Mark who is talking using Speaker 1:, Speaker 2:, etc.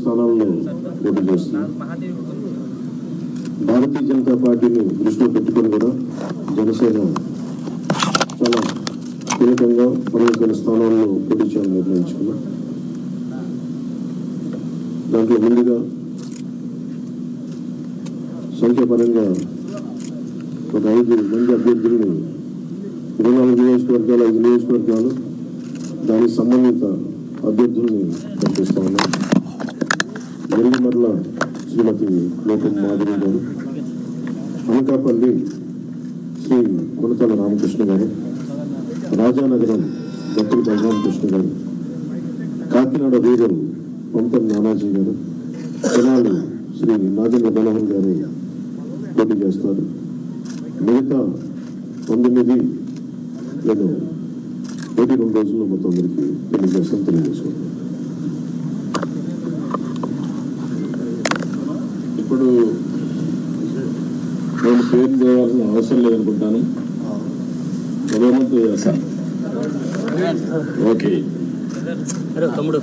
Speaker 1: స్థానాల్లో పోటీ చేస్తున్నారు. భారతీయ జనతా పార్టీని దృష్టిలో పెట్టుకొని కూడా జనసేన చాలా కీలకంగా ప్రముఖమైన స్థానాల్లో పోటీ చేయాలని నిర్ణయించుకున్నాం. దాంట్లో ముందుగా సంఖ్యాపరంగా ఒక 5 మంది అభ్యర్థులను 24 నియోజకవర్గాలు 5 నియోజకవర్గాలు దానికి సంబంధిత అభ్యర్థుల్ని పంపిస్తా ఉన్నాం. ఎల్లిమర్ల శ్రీమతి లోకం మాధవి గారు, అనకాపల్లి శ్రీ కొనతాల రామకృష్ణ గారు, రాజానగరం దత్తుల బలరామకృష్ణ గారు, కాకినాడ రూరల్ పంతం నానాజీ గారు, తెనాలి శ్రీ నాగేంద్ర మనోహర్ గారు పోటీ చేస్తారు. మిగతా 19 నేను 2 రోజుల్లో మొత్తం అందరికీ తెలియజేసుకుంటాను.
Speaker 2: ఇప్పుడు నేను పేరు చేయాల్సిన అవసరం లేదనుకుంటాను. ప్రధానమంత్రి చేస్తాను. ఓకే తమ్ముడు.